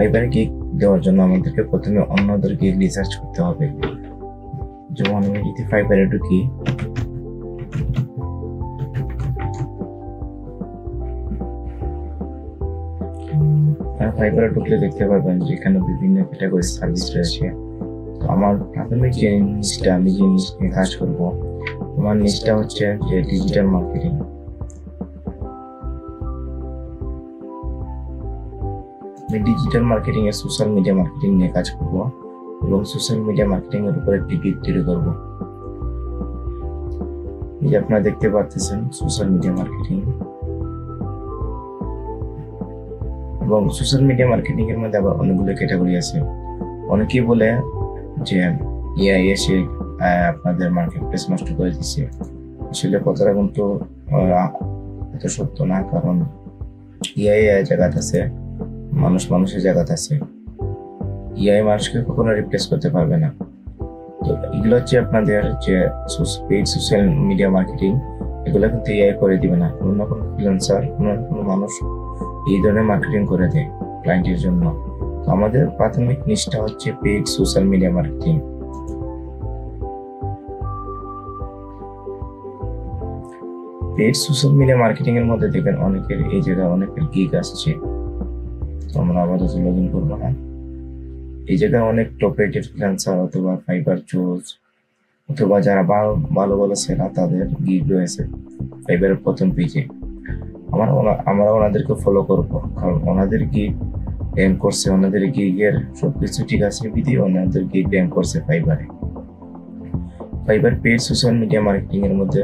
ফাইবারে গিগ দেওয়ার জন্য আমাদেরকে প্রথমে অন্যদের গিগ রিসার্চ করতে হবে। যেমন আমি যদি ফাইবারে ঢুকি, ফাইবারে ঢুকলে দেখতে পাবেন যে এখানে বিভিন্ন ক্যাটাগরি সার্ভিস রয়েছে। তো আমার প্রাথমিক যে নিচটা, আমি যে নিচ নিয়ে কাজ করবো, আমার নিচটা হচ্ছে যে ডিজিটাল মার্কেটিং। আমি ডিজিটাল মার্কেটিং এর সোশ্যাল মিডিয়া মার্কেটিং নিয়ে কাজ করব এবং সোশ্যাল মিডিয়া মার্কেটিং এর উপরে একটি গিগ তৈরি করব। এই যে আপনারা দেখতে পাচ্ছেন সোশ্যাল মিডিয়া মার্কেটিং, এবং সোশ্যাল মিডিয়া মার্কেটিং এর মধ্যে আবার অনেকগুলো ক্যাটাগরি আছে। অনেকেই বলে যে এআই এসে আপনাদের মার্কেট প্লেস নষ্ট করে দিচ্ছে। আসলে কথাটা কিন্তু এত সত্য না, কারণ এআই জায়গাতে আছে, মানুষ মানুষের জায়গাতে আছে। এআই মানুষকে কখনো রিপ্লেস করতে পারবে না। তো এগুলো হচ্ছে আপনাদের যে পেইড সোশ্যাল মিডিয়া মার্কেটিং, এগুলো কিন্তু এআই করে দিবে না। কোনো না কোনো ফ্রিল্যান্সার, কোনো মানুষ এই ধরনের মার্কেটিং করে দেয় ক্লায়েন্টের জন্য। তো আমাদের প্রাথমিক নিচটা হচ্ছে paid social media marketing. Paid social media marketing এর মধ্যে দেখবেন অনেকের এই জায়গায় অনেকের গিগ আসছে। তো আমরা আপাতত লগ ইন করবো না। এই জায়গায় অনেক টপ রেটেড ফ্রিল্যান্সার অথবা ফাইবার জোজ অথবা যারা ভালো ভালো সেরা তাদের গিগ রয়েছে ফাইবারের প্রথম পেজে। আমরা ওনাদেরকে ফলো করবো, কারণ ওনাদের গিগ র্যাঙ্ক করছে, ওনাদের গিগের সবকিছু ঠিক আছে বিধি ওনাদের গিগ র্যাঙ্ক করছে ফাইবারে। Fiverr paid social media marketing এর মধ্যে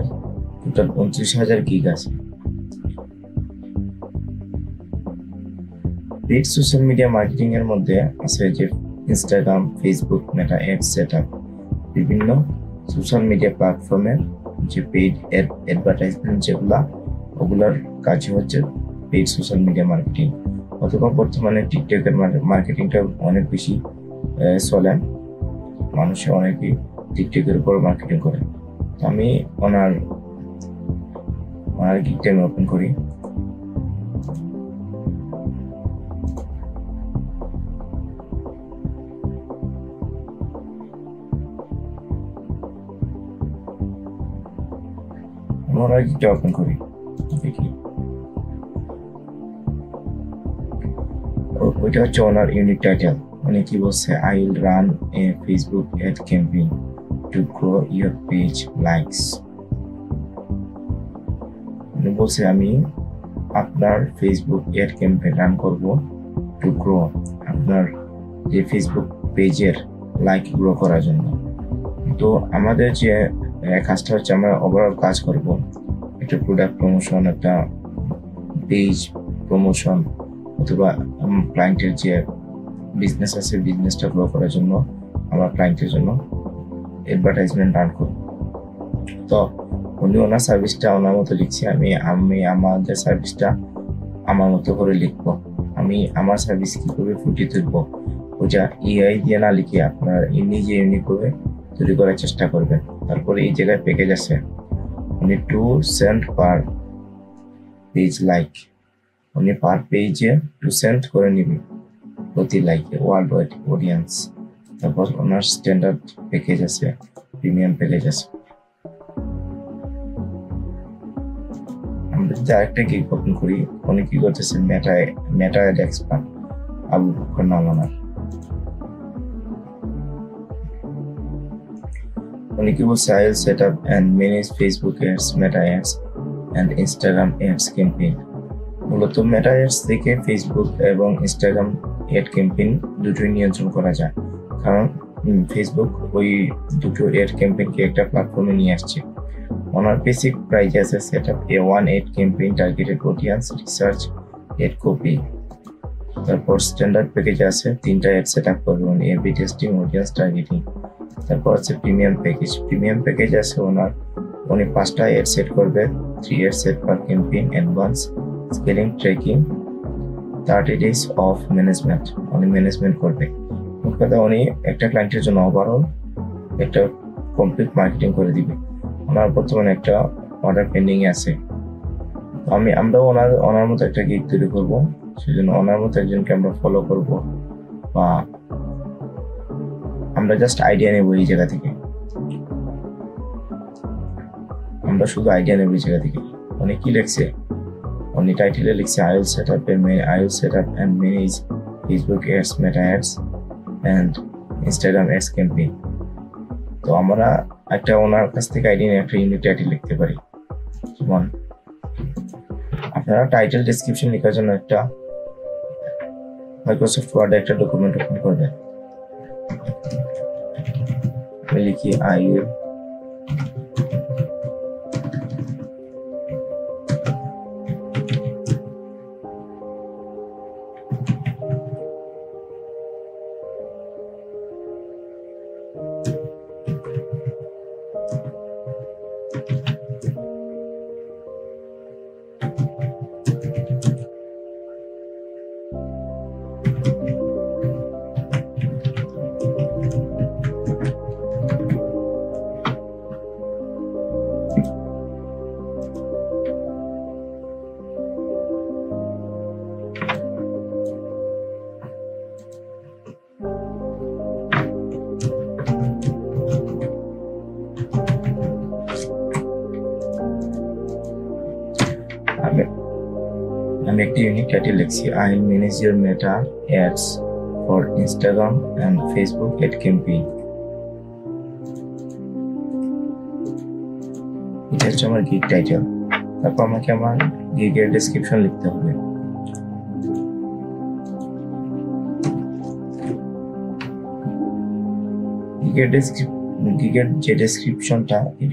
টোটাল 29,000 গিগ আছে। পেইড সোশ্যাল মিডিয়া মার্কেটিং এর মধ্যে আছে যে Instagram, Facebook, Meta ads setup, বিভিন্ন সোশ্যাল মিডিয়া প্ল্যাটফর্মের যে পেইড অ্যাডভার্টাইজমেন্ট যেগুলা, ওগুলার কাজই হচ্ছে পেইড সোশ্যাল মিডিয়া মার্কেটিং। অথবা বর্তমানে টিকটকের মার্কেটিংটা অনেক বেশি চলে, মানুষে অনেকেই টিকটকের উপর মার্কেটিং করে। আমি ওনার গিগটা আমি ওপেন করি। ওনার গিগটা ওপেন করি, দেখি ওইটা হচ্ছে ওনার ইউনিক টাইটেল। উনি কি বলছে, I will run A Facebook ad campaign to grow your page likes. উনি বলছে আমি আপনার ফেসবুক অ্যাড ক্যাম্পেইন রান করব টু গ্রো, আপনার যে ফেসবুক পেজের লাইক গ্রো করার জন্য। তো আমাদের যে কাজটা হচ্ছে, আমরা ওভারঅল কাজ করব একটা প্রোডাক্ট প্রমোশন, একটা পেজ প্রমোশন, অথবা ক্লায়েন্টের যে বিজনেস আছে বিজনেসটা গ্রো করার জন্য আমরা ক্লায়েন্টের জন্য অ্যাডভার্টাইজমেন্ট রান করব। তো উনি ওনার সার্ভিসটা ওনার মতো লিখছি, আমি আমাদের সার্ভিসটা আমার মতো করে লিখবো। আমি আমার সার্ভিস কি করে ফুটিয়ে তুলবো, ওটা এআই দিয়ে না লিখে আপনার নিজে ইউনিক করে তৈরি করার চেষ্টা করবেন। তারপরে এই জায়গায় প্যাকেজ আছে, উনি 2 সেন্ট পার পেজ লাইক, উনি পার পেজে 2 সেন্ট করে নিবে প্রতি লাইকে, ওয়ার্ল্ড ওয়াইড অডিয়েন্স। তারপর ওনার স্ট্যান্ডার্ড প্যাকেজ আছে, প্রিমিয়াম প্যাকেজ আছে। আমরা যদি আরেকটা গিগ ওপেন করি, উনি কি করতেছে, meta ad expert Abu Bakar নাম ওনার। উনি কি বলছে, I will set up and manage Facebook ads, meta ads and Instagram ads campaign. মূলত মেটা অ্যাডস থেকে ফেসবুক এবং ইনস্টাগ্রাম অ্যাড ক্যাম্পেইন দুটোই নিয়ন্ত্রণ করা যায়, কারণ ফেসবুক ওই দুটো অ্যাড ক্যাম্পেইনকে একটা প্ল্যাটফর্মে নিয়ে আসছে। ওনার বেসিক প্রাইস আছে সেট আপ এ 1 ad campaign targeted audience research ad copy. তারপর স্ট্যান্ডার্ড প্যাকেজ আছে 3টা অ্যাড সেট আপ করবে উনি, এ/বি টেস্টিং, অডিয়েন্স টার্গেটিং। তারপর আছে প্রিমিয়াম প্যাকেজ আছে ওনার, উনি 5টা অ্যাড সেট করবে, 3 ad set per campaign, advance scaling, tracking, 30 days of management, উনি ম্যানেজমেন্ট করবে। মোট কথা উনি একটা ক্লায়েন্টের জন্য ওভারঅল একটা কমপ্লিট মার্কেটিং করে দিবে। ওনার বর্তমানে একটা অর্ডার পেন্ডিং আছে। আমরা ওনার মতো একটা গিগ তৈরি করবো, সেজন্য ওনার মতো একজনকে আমরা ফলো করব, বা আমরা জাস্ট আইডিয়া নেব এই জায়গা থেকে। আমরা শুধু আইডিয়া নেব এই জায়গা থেকে। উনি কি লিখছে, উনি টাইটেলে লিখছে I will set up and manage Facebook ads, Meta ads and Instagram ads campaign। তো আমরা একটা ওনার কাছ থেকে আইডিয়া নিয়ে একটা ইউনিক টাইটেল লিখতে পারি। যেমন আপনারা টাইটেল ডেসক্রিপশন লেখার জন্য একটা মাইক্রোসফট ওয়ার্ডে একটা ডকুমেন্ট ওপেন করবেন। আমি লিখি I will আমি একটি ইউনিক টাইটেল লিখছি I will manage your Meta ads for Instagram and Facebook ad campaign। এটা হচ্ছে আমার গিগ টাইটেল। তারপর আমাকে আমার গিগের ডেসক্রিপশন লিখতে হবে। গিগের যে ডেসক্রিপশনটা, এই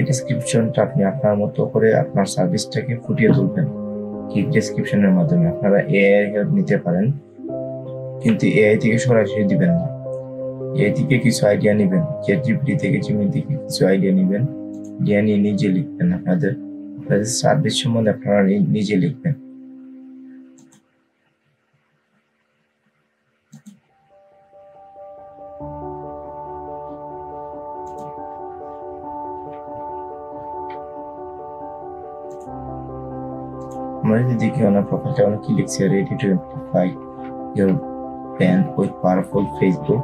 ডেসক্রিপশনটা আপনি আপনার মতো করে আপনার সার্ভিসটাকে ফুটিয়ে তুলবেন গিগ ডেসক্রিপশনের মাধ্যমে। আপনারা এআই এর হেল্প নিতে পারেন, কিন্তু এআই থেকে সরাসরি দিবেন না। এআই থেকে কিছু আইডিয়া নেবেন, চ্যাটজিপিটি থেকে, জিমেইল থেকে কিছু আইডিয়া নেবেন, নিয়ে নিজে লিখবেন। আপনাদের সার্ভিস সম্বন্ধে আপনারা নিজে লিখবেন। আমরা যদি দেখি ওনার প্রোফাইলটা উনি কি লিখছে, ready to amplify your brand with powerful Facebook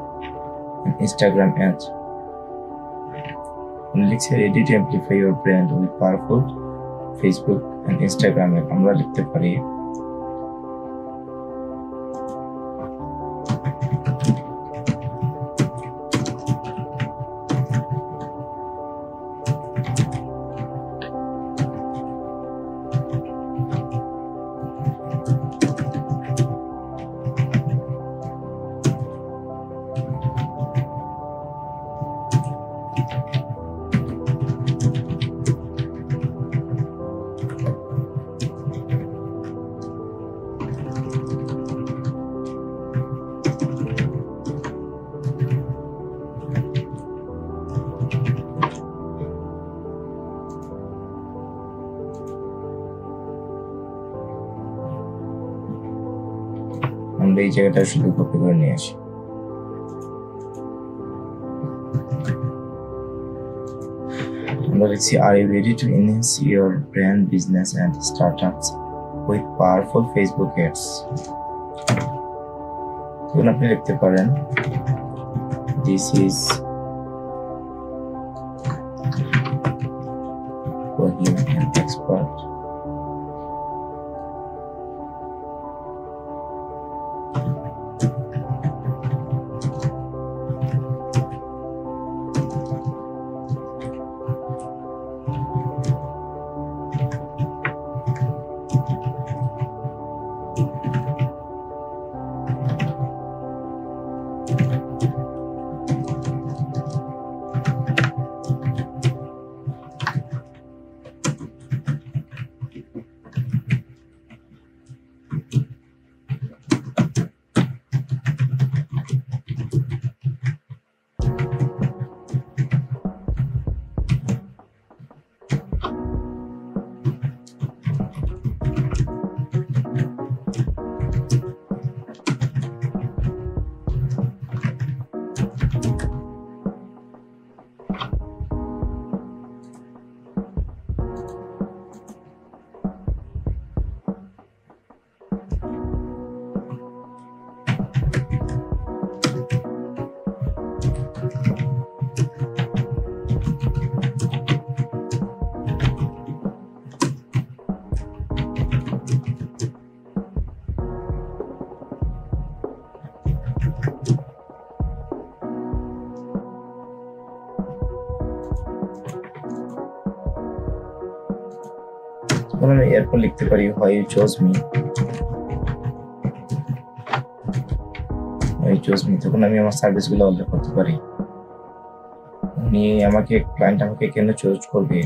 and Instagram ads। উনি লিখছে ready to amplify your brand with powerful Facebook and Instagram ads। আমরা লিখতে পারি আমরা এই জায়গাটা শুধু কপি করে নিয়ে আসি। আমরা লিখছি Are you ready to enhance your brand, business and startups with powerful Facebook ads? তখন আপনি লিখতে পারেন This is Wahid, an expert আমি এরপর লিখতে পারি হোয়াই ইউ চোজ মি, তখন আমি আমার সার্ভিসগুলো উল্লেখ করতে পারি। ক্লায়েন্ট আমাকে কেন চুজ করবে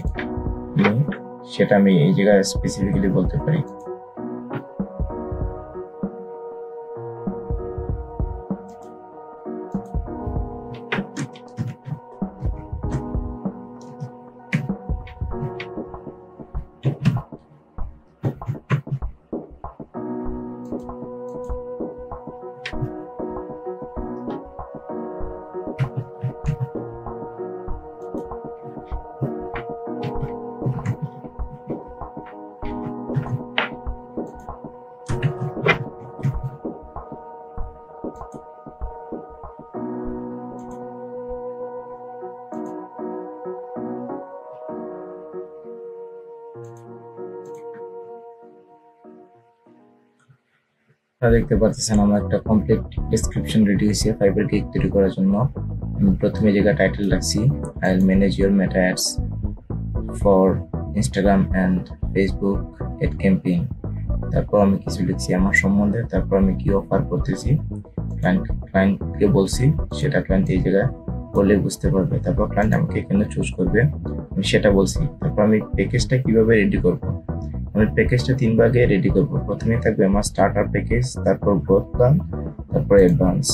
সেটা আমি এই জায়গায় স্পেসিফিক্যালি বলতে পারি। দেখতে পাচ্ছেন আমার একটা কমপ্লিট ডেসক্রিপশন রেডি হয়েছে ফাইবার গিগ তৈরি করার জন্য। আমি প্রথমে জায়গা টাইটেল রাখছি I will manage your meta ads for Instagram and Facebook ad campaign. তারপর আমি কিছু লিখছি আমার সম্বন্ধে, তারপর আমি কি অফার করতেছি ক্লায়েন্টকে বলছি, সেটা ক্লায়েন্ট এই জায়গায় বললে বুঝতে পারবে। তারপর ক্লায়েন্ট আমাকে কেন চুজ করবে আমি সেটা বলছি। তারপর আমি প্যাকেজটা কিভাবে রেডি করব, আমি প্যাকেজটা 3 ভাগে রেডি করব। প্রথমে থাকবে আমার স্টার্টার প্যাকেজ, তারপর গ্রোথ প্ল্যান, তারপর অ্যাডভান্স।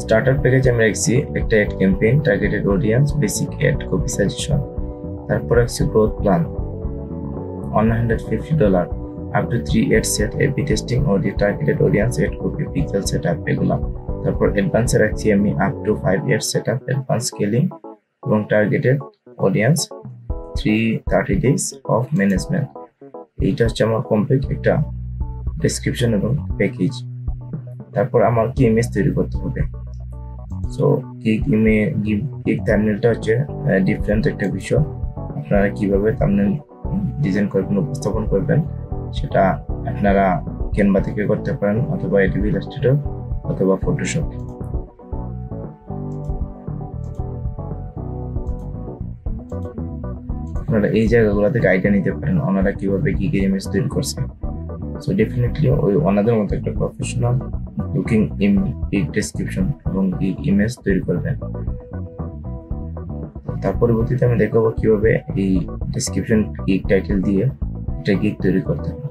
স্টার্টার প্যাকেজ আমি রাখছি একটা ad campaign, targeted audience, basic ad copy suggestion. তারপর রাখছি growth plan $150 up to 3 ad set, A/B testing, audio targeted audience, ad copy, pixel setup এগুলা। তারপর অ্যাডভান্সে রাখছি আমি up to 5 ad setup, advanced scaling এবং targeted audience, 330 days of management। এইটা হচ্ছে আমার কমপ্লিট একটা ডেসক্রিপশন এবং প্যাকেজ। তারপর আমার কি ইমেজ তৈরি করতে হবে। সো গিগ থাম্বনেলটা হচ্ছে ডিফারেন্ট একটা বিষয়। আপনারা কিভাবে থাম্বনেল ডিজাইন করবেন, উপস্থাপন করবেন, সেটা আপনারা ক্যানভা থেকে করতে পারেন অথবা অ্যাডোবি ইলাস্ট্রেটর অথবা ফটোশপ। আপনারা এই জায়গাগুলো থেকে আইডিয়া নিতে পারেন ওনারা কিভাবে গিগের ইমেজ তৈরি করছে। সো ডেফিনেটলি ওই ওনাদের মতো একটা প্রফেশনাল লুকিং গিগ ডেসক্রিপশন এবং গিগ ইমেজ তৈরি করবেন। তার পরবর্তীতে আমি দেখাবো কিভাবে এই ডেসক্রিপশন গিগ টাইটেল দিয়ে একটা গিগ তৈরি করতে হবে।